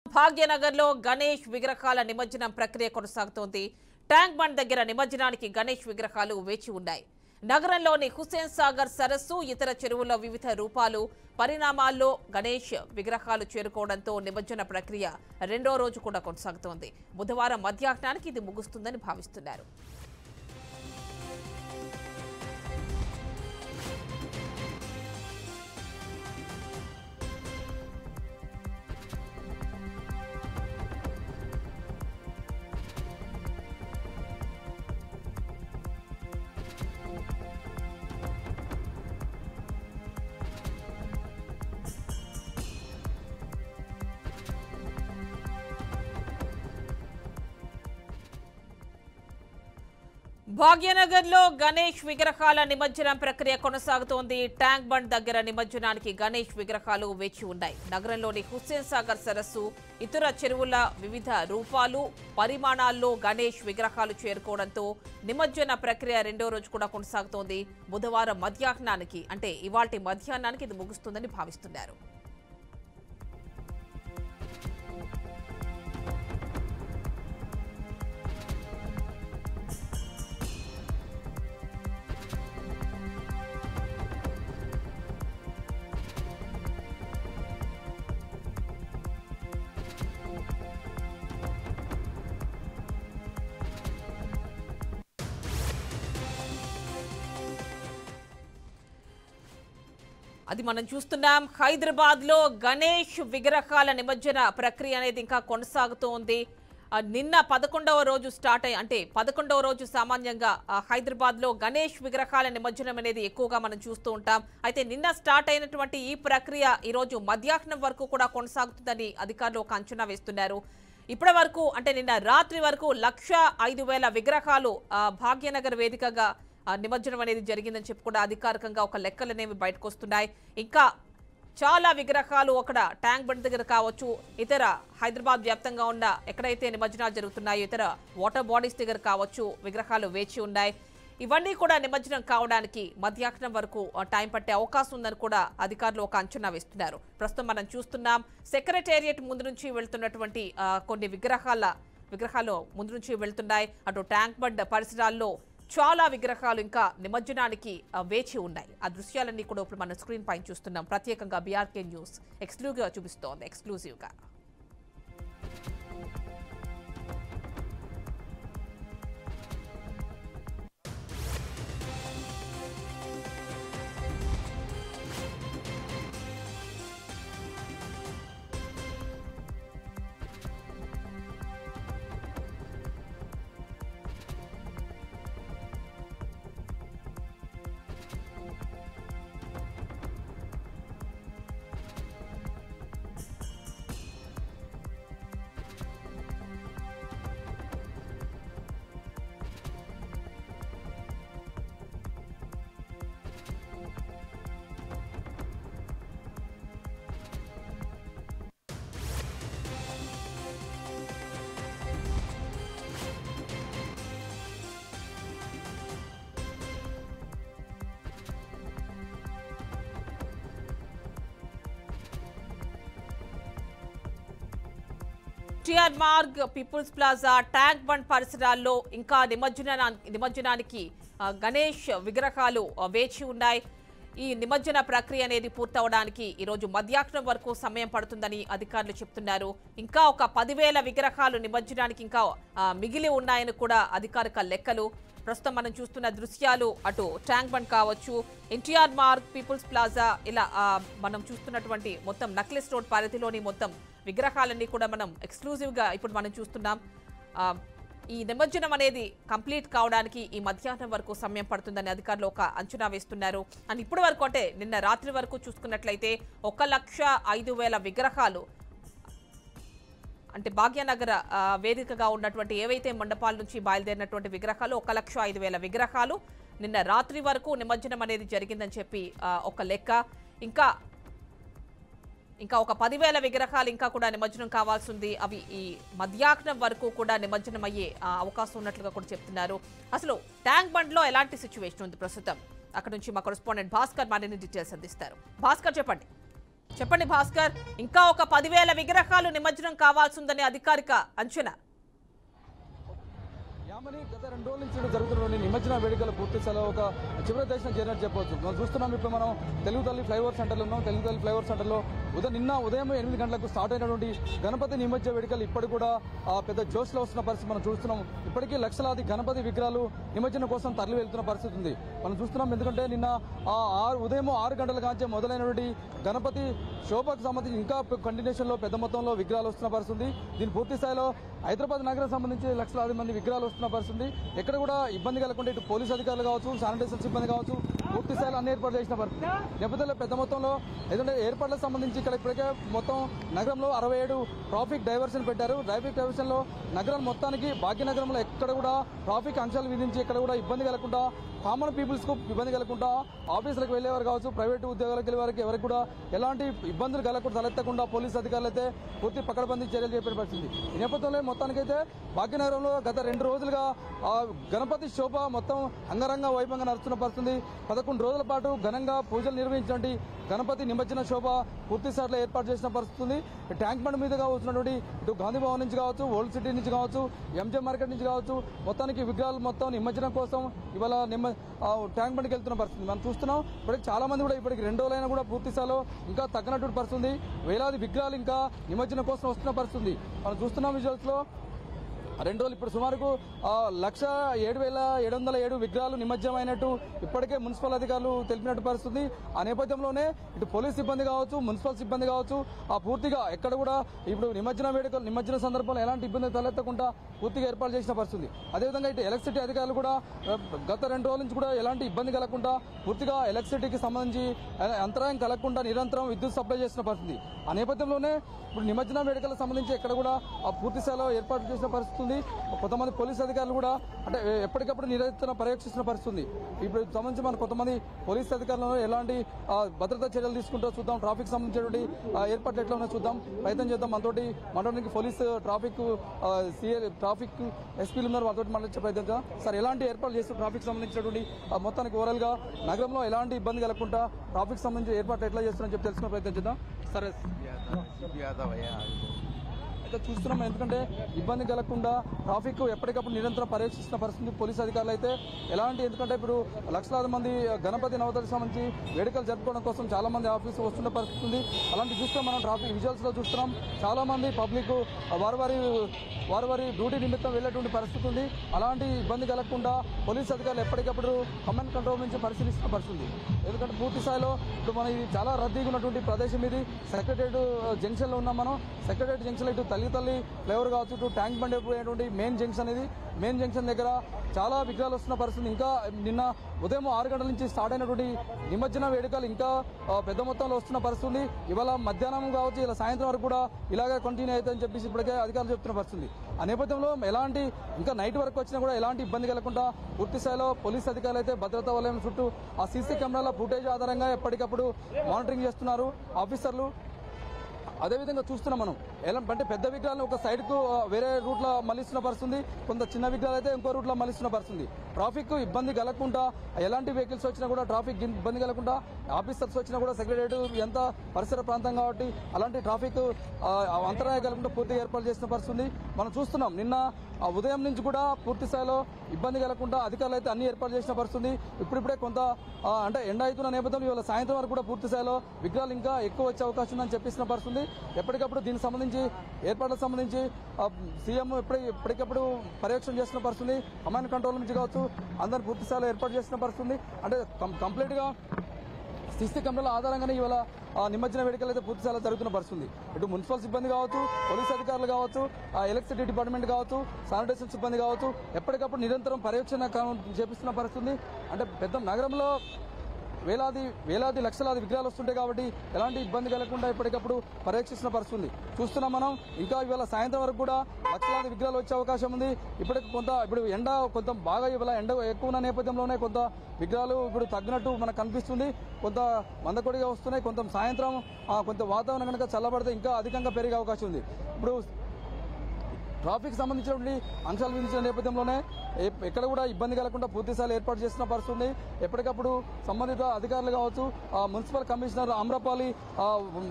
భాగ్యనగర్లో గణేష్ విగ్రహాల నిమజ్జనం ప్రక్రియ కొనసాగుతోంది. ట్యాంక్ బండ్ దగ్గర నిమజ్జనానికి గణేష్ విగ్రహాలు వేచి ఉన్నాయి. నగరంలోని హుస్సేన్ సాగర్ సరస్సు, ఇతర చెరువుల్లో వివిధ రూపాలు, పరిణామాల్లో గణేష్ విగ్రహాలు చేరుకోవడంతో నిమజ్జన ప్రక్రియ రెండో రోజు కూడా కొనసాగుతోంది. బుధవారం మధ్యాహ్నానికి ఇది ముగుస్తుందని భావిస్తున్నారు. భాగ్యనగర్లో గణేష్ విగ్రహాల నిమజ్జనం ప్రక్రియ కొనసాగుతోంది. ట్యాంక్ బండ్ దగ్గర నిమజ్జనానికి గణేష్ విగ్రహాలు వేచి ఉన్నాయి. నగరంలోని హుస్సేన్ సాగర్ సరస్సు, ఇతర చెరువుల వివిధ రూపాలు, పరిమాణాల్లో గణేష్ విగ్రహాలు చేరుకోవడంతో నిమజ్జన ప్రక్రియ రెండో రోజు కూడా కొనసాగుతోంది. బుధవారం మధ్యాహ్నానికి అంటే ఇవాల్టి మధ్యాహ్నానికి ఇది ముగుస్తుందని భావిస్తున్నారు. అది మనం చూస్తున్నాం. హైదరాబాద్ లో గణేష్ విగ్రహాల నిమజ్జన ప్రక్రియ అనేది ఇంకా కొనసాగుతోంది. నిన్న 11వ రోజు స్టార్ట్ అయ్యి అంటే 11వ రోజు సామాన్యంగా హైదరాబాద్ లో గణేష్ విగ్రహాల నిమజ్జనం అనేది ఎక్కువగా మనం చూస్తూ ఉంటాం. అయితే నిన్న స్టార్ట్ అయినటువంటి ఈ ప్రక్రియ ఈ రోజు మధ్యాహ్నం వరకు కూడా కొనసాగుతుందని అధికారులు ఒక అంచనా వేస్తున్నారు. ఇప్పటి వరకు అంటే నిన్న రాత్రి వరకు 1,05,000 విగ్రహాలు భాగ్యనగర్ వేదికగా నిమజ్జనం అనేది జరిగిందని చెప్పి కూడా అధికారికంగా ఒక లెక్కలు అనేవి బయటకు వస్తున్నాయి. ఇంకా చాలా విగ్రహాలు అక్కడ ట్యాంక్ బండ్ దగ్గర కావచ్చు, ఇతర హైదరాబాద్ వ్యాప్తంగా ఉన్న ఎక్కడైతే నిమజ్జనాలు జరుగుతున్నాయో ఇతర వాటర్ బాడీస్ దగ్గర కావచ్చు విగ్రహాలు వేచి ఉన్నాయి. ఇవన్నీ కూడా నిమజ్జనం కావడానికి మధ్యాహ్నం వరకు టైం పట్టే అవకాశం ఉందని కూడా అధికారులు ఒక అంచనా వేస్తున్నారు. ప్రస్తుతం మనం చూస్తున్నాం సెక్రటేరియట్ ముందు నుంచి వెళ్తున్నటువంటి కొన్ని విగ్రహాలు ముందు నుంచి వెళ్తున్నాయి. అటు ట్యాంక్ బండ్ పరిసరాల్లో చాలా విగ్రహాలు ఇంకా నిమజ్జనానికి వేచి ఉన్నాయి. ఆ దృశ్యాలన్నీ కూడా ఇప్పుడు మన స్క్రీన్ పైన చూస్తున్నాం. ప్రత్యేకంగా బీఆర్కే న్యూస్ ఎక్స్క్లూజివ్గా చూపిస్తోంది. ఎక్స్క్లూజివ్గా TR Marg, People's Plaza, Tank Bund పరిసరాల్లో ఇంకా నిమజ్జనానికి గణేష్ విగ్రహాలు వేచి ఉన్నాయి. ఈ నిమజ్జన ప్రక్రియ అనేది పూర్తవడానికి ఈరోజు మధ్యాహ్నం వరకు సమయం పడుతుందని అధికారులు చెప్తున్నారు. ఇంకా ఒక 10,000 విగ్రహాలు నిమజ్జనానికి ఇంకా మిగిలి ఉన్నాయని కూడా అధికారిక లెక్కలు. ప్రస్తుతం మనం చూస్తున్న దృశ్యాలు అటు ట్యాంక్ బండ్ కావచ్చు, ఎన్టీఆర్ మార్గ్, పీపుల్స్ ప్లాజా, ఇలా మనం చూస్తున్నటువంటి మొత్తం నక్లెస్ రోడ్ పరిధిలోని మొత్తం విగ్రహాలన్నీ కూడా మనం ఎక్స్క్లూజివ్గా ఇప్పుడు మనం చూస్తున్నాం. ఈ నిమజ్జనం అనేది కంప్లీట్ కావడానికి ఈ మధ్యాహ్నం వరకు సమయం పడుతుందని అధికారులు ఒక అంచనా వేస్తున్నారు. అండ్ ఇప్పటి వరకు అంటే నిన్న రాత్రి వరకు చూసుకున్నట్లయితే 1,05,000 విగ్రహాలు అంటే భాగ్యనగర వేదికగా ఉన్నటువంటి ఏవైతే మండపాల నుంచి బయలుదేరినటువంటి విగ్రహాలు 1,05,000 విగ్రహాలు నిన్న రాత్రి వరకు నిమజ్జనం అనేది జరిగిందని చెప్పి ఒక లెక్క. ఇంకా ఒక 10,000 విగ్రహాలు ఇంకా కూడా నిమజ్జనం కావాల్సి ఉంది. అవి ఈ మధ్యాహ్నం వరకు కూడా నిమజ్జనం అయ్యే అవకాశం ఉన్నట్లుగా కూడా చెప్తున్నారు. అసలు ట్యాంక్ బండ్ లో ఎలాంటి సిచ్యువేషన్ ఉంది ప్రస్తుతం? అక్కడ నుంచి మా కరెస్పాండెంట్ భాస్కర్ మరిన్ని డీటెయిల్స్ అందిస్తారు. భాస్కర్ చెప్పండి. చెప్పండి భాస్కర్, ఇంకా ఒక 10,000 విగ్రహాలు నిమజ్జనం కావాల్సిందని అధికారిక అంచనా. గత 2 రోజుల నుంచి జరుగుతున్న నిమజ్జన వేడుకలు పూర్తి స్థాయిలో ఒక చివరి దర్శనం చేరినట్టు చెప్పవచ్చు. మనం చూస్తున్నాం, ఇప్పుడు మనం తెలుగు తల్లి ఫ్లైఓవర్ సెంటర్లో ఉన్నాం. తెలుగు తల్లి ఫ్లైఓవర్ సెంటర్లో నిన్న ఉదయం 8 గంటలకు స్టార్ట్ అయినటువంటి గణపతి నిమజ్జన వేడుకలు ఇప్పటికి కూడా పెద్ద జోష్లో వస్తున్న పరిస్థితి మనం చూస్తున్నాం. ఇప్పటికీ లక్షలాది గణపతి విగ్రహాలు నిమజ్జనం కోసం తరలి వెళ్తున్న పరిస్థితి ఉంది మనం చూస్తున్నాం. ఎందుకంటే నిన్న ఉదయం 6 గంటల కాంచే మొదలైనటువంటి గణపతి శోభకు సంబంధించి ఇంకా కంటిన్యూషన్ లో పెద్ద మొత్తంలో విగ్రహాలు వస్తున్న పరిస్థితి ఉంది. దీని పూర్తి స్థాయిలో హైదరాబాద్ నగరం సంబంధించి లక్షలాది మంది విగ్రహాలు వస్తున్న పరిస్థితి. ఎక్కడ కూడా ఇబ్బంది కలగకుండా ఇటు పోలీసు అధికారులు కావచ్చు, శానిటైజర్ సిబ్బంది కావచ్చు, పూర్తి స్థాయిలో అన్ని ఏర్పాట్లు చేసిన పరిస్థితి. నేపథ్యంలో పెద్ద మొత్తంలో ఎందుకంటే ఏర్పాట్లకు సంబంధించి ఇక్కడ ఇప్పటికే మొత్తం నగరంలో 67 ట్రాఫిక్ డైవర్షన్ పెట్టారు. ట్రాఫిక్ డైవర్షన్ లో నగరం మొత్తానికి భాగ్యనగరంలో ఎక్కడ కూడా ట్రాఫిక్ ఆంక్షలు విధించి ఎక్కడ కూడా ఇబ్బంది కలగకుండా, కామన్ పీపుల్స్ కు ఇబ్బంది కలగకుండా, ఆఫీసులకు వెళ్లేవారు కావచ్చు, ప్రైవేట్ ఉద్యోగాలకు వెళ్లే వారికి ఎవరికి కూడా ఎలాంటి ఇబ్బందులు కలగకుండా తలెత్తకుండా పోలీసు అధికారులు అయితే పూర్తి పకడ్బందీ చర్యలు చేపట్టే పరిస్థితి. ఈ నేపథ్యంలో మొత్తానికైతే భాగ్యనగరంలో గత 2 రోజులుగా గణపతి శోభ మొత్తం అంగరంగ వైభవంగా నడుస్తున్న పరిస్థితి. 11 రోజుల పాటు ఘనంగా పూజలు నిర్వహించినటువంటి గణపతి నిమజ్జన శోభ పూర్తి స్థాయిలో ఏర్పాటు చేసిన పరిస్థితి ఉంది. ట్యాంక్ బండ్ మీదుగా వస్తున్నటువంటి ఇటు గాంధీ భవన్ నుంచి కావచ్చు, ఓల్డ్ సిటీ నుంచి కావచ్చు, ఎంజే మార్కెట్ నుంచి కావచ్చు, మొత్తానికి విగ్రహాలు మొత్తం నిమజ్జనం కోసం ఇవాళ ట్యాంక్ బండ్కి వెళ్తున్న పరిస్థితి మనం చూస్తున్నాం. ఇప్పటికి చాలా మంది కూడా ఇప్పటికి 2 రోజులైనా కూడా పూర్తి స్థాయిలో ఇంకా తగ్గనటువంటి పరిస్థితి. వేలాది విగ్రహాలు ఇంకా నిమజ్జనం కోసం వస్తున్న పరిస్థితి మనం చూస్తున్నాం. విజువల్స్ లో 2 రోజులు ఇప్పుడు సుమారుకు 1,07,707 విగ్రహాలు నిమజ్జనమైనట్టు ఇప్పటికే మున్సిపల్ అధికారులు తెలిపినట్టు పరిస్థితి. ఆ నేపథ్యంలోనే ఇటు పోలీస్ సిబ్బంది కావచ్చు, మున్సిపల్ సిబ్బంది కావచ్చు, పూర్తిగా ఎక్కడ కూడా ఇప్పుడు నిమజ్జన సందర్భంలో ఎలాంటి ఇబ్బంది తలెత్తకుండా పూర్తిగా ఏర్పాటు చేసిన పరిస్థితి. అదేవిధంగా ఇటు ఎలక్ట్రిసిటీ అధికారులు కూడా గత 2 రోజుల నుంచి కూడా ఎలాంటి ఇబ్బంది కలగకుండా పూర్తిగా ఎలక్ట్రిసిటీకి సంబంధించి అంతరాయం కలగకుండా నిరంతరం విద్యుత్ సప్లై చేసిన పరిస్థితి. ఆ నేపథ్యంలోనే ఇప్పుడు నిమజ్జన వేడుకలకు సంబంధించి ఎక్కడ కూడా పూర్తి స్థాయిలో ఏర్పాటు చేసిన పరిస్థితి. కొంతమంది పోలీసు అధికారులు కూడా అంటే ఎప్పటికప్పుడు నిరంతరం పర్యవేక్షిస్తున్న పరిస్థితి. ఇప్పుడు సంబంధించి మన కొంతమంది పోలీసు అధికారులను ఎలాంటి భద్రతా చర్యలు తీసుకుంటూ చూద్దాం. ట్రాఫిక్ సంబంధించినటువంటి ఏర్పాట్లు ఎట్లా ఉన్నాయో చూద్దాం, ప్రయత్నం చేద్దాం. మనతోటి పోలీసు ట్రాఫిక్ ఎస్పీలు ఉన్నారు, వాళ్ళతో మాట్లాడే ప్రయత్నం చేద్దాం. సార్, ఎలాంటి ఏర్పాట్లు చేస్తూ ట్రాఫిక్ సంబంధించినటువంటి మొత్తానికి ఓవరాల్ గా నగరంలో ఎలాంటి ఇబ్బంది కలగకుండా ట్రాఫిక్ సంబంధించి ఏర్పాట్లు ఎట్లా చేస్తున్నారని చెప్పి తెలుసుకునే ప్రయత్నం చేద్దాం. సరే అయితే చూస్తున్నాం, ఎందుకంటే ఇబ్బంది కలగకుండా ట్రాఫిక్ ఎప్పటికప్పుడు నిరంతరం పర్యవేక్షిస్తున్న పరిస్థితి పోలీసు అధికారులు అయితే ఎలాంటి, ఎందుకంటే ఇప్పుడు లక్షలాది మంది గణపతి నవరాత్రికి సంబంధించి వేడుకలు జరుపుకోవడం కోసం చాలా మంది ఆఫీసు వస్తున్న పరిస్థితి ఉంది. అలాంటి చూస్తే మనం ట్రాఫిక్ విజువల్స్ లో చూస్తున్నాం, చాలా మంది పబ్లిక్ వారి డ్యూటీ నిమిత్తం వెళ్లేటువంటి పరిస్థితి ఉంది. అలాంటి ఇబ్బంది కలగకుండా పోలీసు అధికారులు ఎప్పటికప్పుడు కమాండ్ కంట్రోల్ నుంచి పరిశీలిస్తున్న పరిస్థితి. ఎందుకంటే పూర్తి స్థాయిలో ఇప్పుడు మనం ఇది చాలా రద్దీగా ఉన్నటువంటి ప్రదేశం. ఇది సెక్రటరియట్ జంక్షన్ లో ఉన్నాం మనం. సెక్రటరియట్ జంక్షన్ ఇటు తల్లి ఫ్లైఓవర్ కావచ్చు, ఇటు ట్యాంక్ బండ్ పోయేటువంటి మెయిన్ జంక్షన్ ఇది. మెయిన్ జంక్షన్ దగ్గర చాలా విగ్రహాలు వస్తున్న పరిస్థితి. ఇంకా నిన్న ఉదయం 6 గంటల నుంచి స్టార్ట్ అయినటువంటి నిమజ్జన వేడుకలు ఇంకా పెద్ద మొత్తంలో వస్తున్న పరిస్థితి. ఇవాళ మధ్యాహ్నం కావచ్చు, ఇలా సాయంత్రం వరకు కూడా ఇలాగే కంటిన్యూ అవుతుందని చెప్పేసి ఇప్పటికే అధికారులు చెప్తున్న పరిస్థితి. ఆ నేపథ్యంలో ఎలాంటి ఇంకా నైట్ వరకు వచ్చినా కూడా ఎలాంటి ఇబ్బంది కలగకుండా పూర్తి స్థాయిలో పోలీసు అధికారులు అయితే భద్రతా వలయం చుట్టూ ఆ సీసీ కెమెరాల ఫుటేజ్ ఆధారంగా ఎప్పటికప్పుడు మానిటరింగ్ చేస్తున్నారు ఆఫీసర్లు. అదేవిధంగా చూస్తున్నాం మనం అంటే పెద్ద విగ్రహాలను ఒక సైడ్ కు వేరే రూట్ లో మళ్ళిస్తున్న పరిస్థితి, కొంత చిన్న విగ్రహాలు అయితే ఇంకో రూట్ లో మళ్ళిస్తున్న పరిస్థితి. ట్రాఫిక్ ఇబ్బంది కలగకుండా, ఎలాంటి వెహికల్స్ వచ్చినా కూడా ట్రాఫిక్ ఇబ్బంది కలగకుండా, ఆఫీసర్స్ వచ్చినా కూడా సెక్రటరియట్ ఎంత పరిసర ప్రాంతం కాబట్టి అలాంటి ట్రాఫిక్ అంతరాయం కలగకుండా పూర్తిగా ఏర్పాటు చేసిన పరిస్థితి మనం చూస్తున్నాం. నిన్న ఉదయం నుంచి కూడా పూర్తి స్థాయిలో ఇబ్బంది కలగకుండా అధికారులు అయితే అన్ని ఏర్పాటు చేసిన పరిస్థితి. ఇప్పుడిప్పుడే కొంత అంటే ఎండ అవుతున్న నేపథ్యంలో ఇవాళ సాయంత్రం వరకు కూడా పూర్తి స్థాయిలో విగ్రహాలు ఇంకా ఎక్కువ వచ్చే అవకాశం ఉందని చెప్పిస్తున్న పరిస్థితి. ఎప్పటికప్పుడు దీనికి సంబంధించి ఏర్పాట్లకు సంబంధించి సీఎం ఎప్పటికప్పుడు పర్యవేక్షణ చేస్తున్న పరిస్థితి. కమాండ్ కంట్రోల్ నుంచి కావచ్చు అందరిని పూర్తి స్థాయిలో ఏర్పాటు చేసిన పరిస్థితి. అంటే కంప్లీట్ గా సీసీ కెమెరాల ఆధారంగానే ఇవాళ నిమజ్జన వేడుకలు అయితే పూర్తి స్థాయిలో జరుగుతున్న పరిస్థితి. ఇటు మున్సిపల్ సిబ్బంది కావచ్చు, పోలీసు అధికారులు కావచ్చు, ఎలక్ట్రిసిటీ డిపార్ట్మెంట్ కావచ్చు, శానిటైజేషన్ సిబ్బంది కావచ్చు ఎప్పటికప్పుడు నిరంతరం పర్యవేక్షణ చేపిస్తున్న పరిస్థితి. అంటే పెద్ద నగరంలో వేలాది లక్షలాది విగ్రహాలు వస్తుంటాయి కాబట్టి ఎలాంటి ఇబ్బంది కలగకుండా ఎప్పటికప్పుడు పర్యవేక్షిస్తున్న పరిస్థితి చూస్తున్నాం మనం. ఇంకా ఇవాళ సాయంత్రం వరకు కూడా లక్షలాది విగ్రహాలు వచ్చే అవకాశం ఉంది. ఇప్పుడు ఎండ కొంత బాగా ఇవాళ ఎండ ఎక్కువ ఉన్న నేపథ్యంలోనే కొంత విగ్రహాలు ఇప్పుడు తగ్గినట్టు మనకు కనిపిస్తుంది. కొంత మందకొడిగా వస్తున్నాయి. కొంత సాయంత్రం కొంత వాతావరణం కనుక చల్లబడితే ఇంకా అధికంగా పెరిగే అవకాశం ఉంది. ఇప్పుడు ట్రాఫిక్ సంబంధించినటువంటి అంశాలు విధించిన నేపథ్యంలోనే ఎక్కడ కూడా ఇబ్బంది కలగకుండా పూర్తిస్థాయిలో ఏర్పాటు చేసిన పరిస్థితుంది. ఎప్పటికప్పుడు సంబంధిత అధికారులు కావచ్చు, municipal commissioner Amrapali,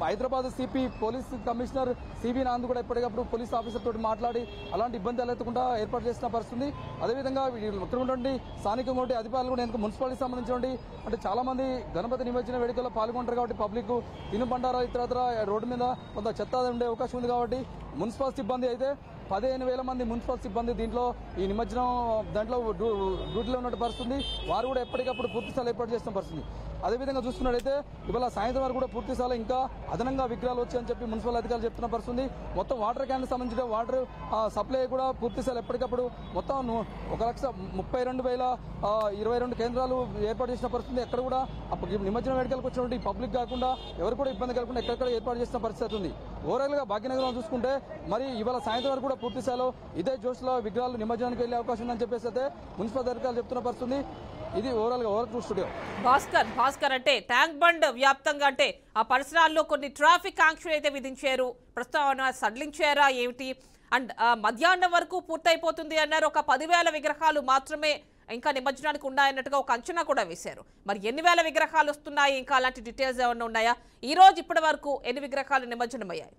Hyderabad CP police commissioner CV Anand కూడా ఎప్పటికప్పుడు పోలీస్ ఆఫీసర్ తోటి మాట్లాడి అలాంటి ఇబ్బంది తలెత్తకుండా ఏర్పాటు చేసిన పరిస్థితుంది. అదేవిధంగా ఇక్కడ ఉన్నటువంటి స్థానికంగా ఉండే అధికారులు కూడా ఎందుకు మున్సిపాలిటీకి సంబంధించినటువంటి అంటే చాలా మంది గణపతి నిమజ్జన వేడుకల్లో పాల్గొంటారు కాబట్టి పబ్లిక్ తినుబండారా ఇతరత్ర రోడ్డు మీద కొంత చెత్త ఉండే అవకాశం ఉంది కాబట్టి మున్సిపల్ సిబ్బంది అయితే 15,000 మంది మున్సిపల్ సిబ్బంది దీంట్లో ఈ నిమజ్జనం దాంట్లో డ్యూటీలో ఉన్నట్టు పరిస్థితుంది. వారు కూడా ఎప్పటికప్పుడు పూర్తిస్థాయిలో ఏర్పాటు చేస్తున్న పరిస్థితి. అదేవిధంగా చూస్తున్నట్టయితే ఇవాళ సాయంత్రం వరకు కూడా పూర్తిస్థాయిలో ఇంకా అదనంగా విగ్రహాలు వచ్చాయని చెప్పి మున్సిపల్ అధికారులు చెప్తున్న పరిస్థితుంది. మొత్తం వాటర్ క్యాన్ సంబంధించిన వాటర్ సప్లై కూడా పూర్తిస్థాయిలో ఎప్పటికప్పుడు మొత్తం 1,32,022 కేంద్రాలు ఏర్పాటు చేసిన పరిస్థితుంది. ఎక్కడ కూడా నిమజ్జనం వేడుకలకు వచ్చినటువంటి పబ్లిక్ కాకుండా ఎవరు కూడా ఇబ్బంది కలగకుండా ఎక్కడెక్కడ ఏర్పాటు చేసిన పరిస్థితి ఉంది. ఓవరాల్ గా భాగ్యనగరం చూసుకుంటే మరి ఇవాళ సాయంత్రం వరకు కూడా పూర్తి స్థాయిలో ఇదే జోష్లో విగ్రహాలు నిమజ్జనానికి వెళ్లే అవకాశం ఉందని చెప్పేసి అయితే మున్సిపల్ అధికారులు చెప్తున్న పరిస్థితుంది. ఇది ఓవరాల్ గా ఓవర్ స్టూడియో. భాస్కర్ అంటే ట్యాంక్ బండ్ వ్యాప్తంగా అంటే ఆ పరిసరాల్లో కొన్ని ట్రాఫిక్ ఆంక్షలు అయితే విధించారు, ప్రస్తావన సడలించారా ఏమిటి? అండ్ మధ్యాహ్నం వరకు పూర్తయిపోతుంది అన్నారు. ఒక 10,000 విగ్రహాలు మాత్రమే ఇంకా నిమజ్జనానికి ఉన్నాయన్నట్టుగా ఒక అంచనా కూడా వేశారు. మరి ఎన్ని వేల విగ్రహాలు వస్తున్నాయి, ఇంకా అలాంటి డీటెయిల్స్ ఏమైనా ఉన్నాయా? ఈ రోజు ఇప్పటి వరకు ఎన్ని విగ్రహాలు నిమజ్జనమయ్యాయి?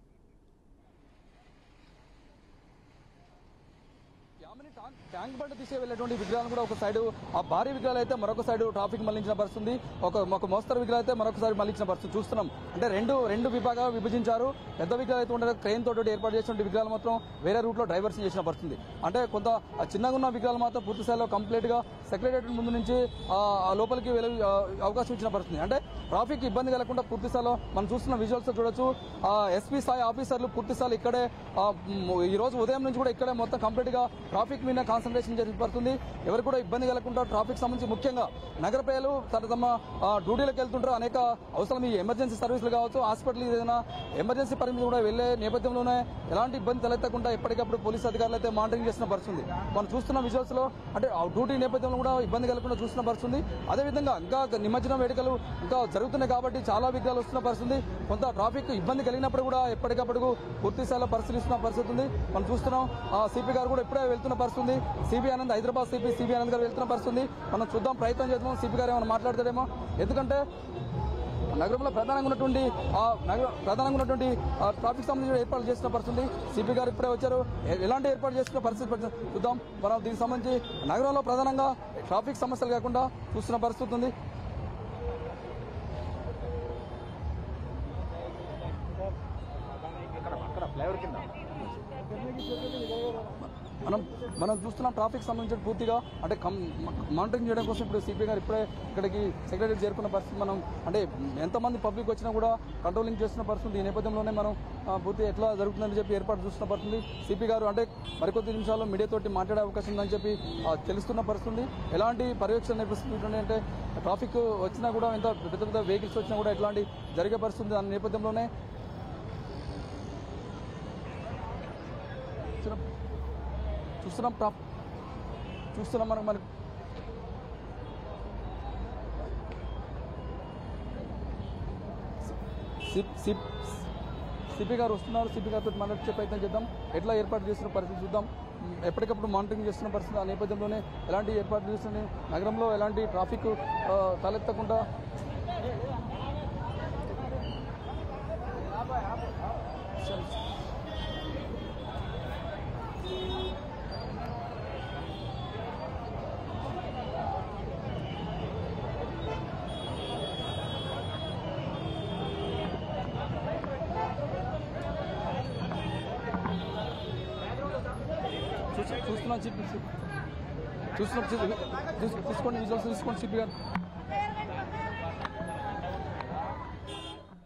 ట్యాంక్ బండ్ తీసే వెళ్ళేటువంటి విగ్రహాలు కూడా ఒక సైడ్ ఆ భారీ విగ్రహాలు అయితే మరొక సైడ్ ట్రాఫిక్ మళ్లించిన పరిస్థితుంది. ఒక మోస్తరు విగ్రహాలు అయితే మరొకసారి మళ్లించిన పరిస్థితి చూస్తున్నాం. అంటే రెండు విభాగాలు విభజించారు. పెద్ద విగ్రహాలు అయితే ఉండగా క్రెయిన్ తోటి ఏర్పాటు చేసిన విగ్రహాలు మాత్రం వేరే రూట్ లో డైవర్షన్ చేసిన పరిస్థితి. అంటే కొంత చిన్నగా ఉన్న విగ్రహాలు మాత్రం పూర్తి స్థాయిలో కంప్లీట్ గా సెక్రటేరియట్ ముందు నుంచి లోపలికి వెళ్ళే అవకాశం ఇచ్చిన పరిస్థితి. అంటే ట్రాఫిక్ ఇబ్బంది కలగకుండా పూర్తి స్థాయిలో మనం చూస్తున్న విజువల్స్ చూడొచ్చు. ఎస్పీ స్థాయి ఆఫీసర్లు పూర్తి స్థాయిలో ఇక్కడే ఈ రోజు ఉదయం నుంచి కూడా ఇక్కడే మొత్తం కంప్లీట్ గా ట్రాఫిక్ మీద కాన్సన్ట్రేషన్ జరుగుతుంది. ఎవరు కూడా ఇబ్బంది కలగకుండా ట్రాఫిక్ సంబంధించి ముఖ్యంగా నగర ప్రజలు తమ డ్యూటీలకు వెళ్తుంటారు. అనేక అవసరం ఈ ఎమర్జెన్సీ సర్వీసులు కావచ్చు, హాస్పిటల్ ఏదైనా ఎమర్జెన్సీ పరిమితి కూడా వెళ్లే నేపథ్యంలోనే ఎలాంటి ఇబ్బంది తలెత్తకుండా ఎప్పటికప్పుడు పోలీసు అధికారులు అయితే మానిటరింగ్ చేసిన పరిస్థితుంది. మనం చూస్తున్న విజువల్స్ లో అంటే డ్యూటీ నేపథ్యంలో కూడా ఇబ్బంది కలగకుండా చూస్తున్న పరిస్థితుంది. అదేవిధంగా ఇంకా నిమజ్జనం వేడుకలు ఇంకా జరుగుతున్నాయి కాబట్టి చాలా విగ్రహాలు వస్తున్న పరిస్థితుంది. కొంత ట్రాఫిక్ ఇబ్బంది కలిగినప్పుడు కూడా ఎప్పటికప్పుడు పూర్తి స్థాయిలో పరిశీలిస్తున్న పరిస్థితి ఉంది. మనం చూస్తున్నాం సిపి గారు కూడా ఇప్పుడే వెళ్తున్న పరిస్థితి. సిబి ఆనంద్ హైదరాబాద్ సిబి ఆనంద్ గారు వెళ్తున్న పరిస్థితి. మనం చూద్దాం, ప్రయత్నం చేద్దాం సిపి గారు ఏమైనా మాట్లాడతాడేమో. ఎందుకంటే నగరంలో ప్రధానంగా ఉన్నటువంటి ట్రాఫిక్ సంబంధించిన ఏర్పాట్లు చేసిన పరిస్థితి. సిపి గారు ఇప్పుడే వచ్చారు. ఎలాంటి ఏర్పాటు చేస్తున్న పరిస్థితి చూద్దాం. మనం దీనికి సంబంధించి నగరంలో ప్రధానంగా ట్రాఫిక్ సమస్యలు కాకుండా చూస్తున్న పరిస్థితి ఉంది. మనం చూస్తున్నాం ట్రాఫిక్ సంబంధించిన పూర్తిగా అంటే మానిటరింగ్ చేయడం కోసం ఇప్పుడు సిపి గారు ఇప్పుడే ఇక్కడికి సెక్రటరీ చేరుకున్న పరిస్థితి. మనం అంటే ఎంతమంది పబ్లిక్ వచ్చినా కూడా కంట్రోలింగ్ చేస్తున్న పరిస్థితి. ఈ నేపథ్యంలోనే మనం పూర్తి ఎట్లా జరుగుతుందని చెప్పి ఏర్పాటు చూస్తున్న పరిస్థితి. సిపి గారు అంటే మరికొద్ది నిమిషాల్లో మీడియాతోటి మాట్లాడే అవకాశం ఉందని చెప్పి తెలుస్తున్న పరిస్థితి. ఎలాంటి పర్యవేక్షణ నేర్పిస్తుంది అంటే ట్రాఫిక్ వచ్చినా కూడా ఎంత పెద్ద పెద్ద వెహికల్స్ వచ్చినా కూడా ఎట్లాంటి జరిగే పరిస్థితి. దాని నేపథ్యంలోనే చూస్తున్నాం మనకి సిపి గారు వస్తున్నారు. సిపి గారితో మాట్లాడే ప్రయత్నం చేద్దాం. ఎట్లా ఏర్పాటు చేస్తున్న పరిస్థితి చూద్దాం. ఎప్పటికప్పుడు మానిటరింగ్ చేస్తున్న పరిస్థితి. ఆ నేపథ్యంలోనే ఎలాంటి ఏర్పాటు చేస్తున్న నగరంలో ఎలాంటి ట్రాఫిక్ తలెత్తకుండా చూస్తున్నాం. తీసుకోండి విజువల్స్ తీసుకోండి సిపి గారు.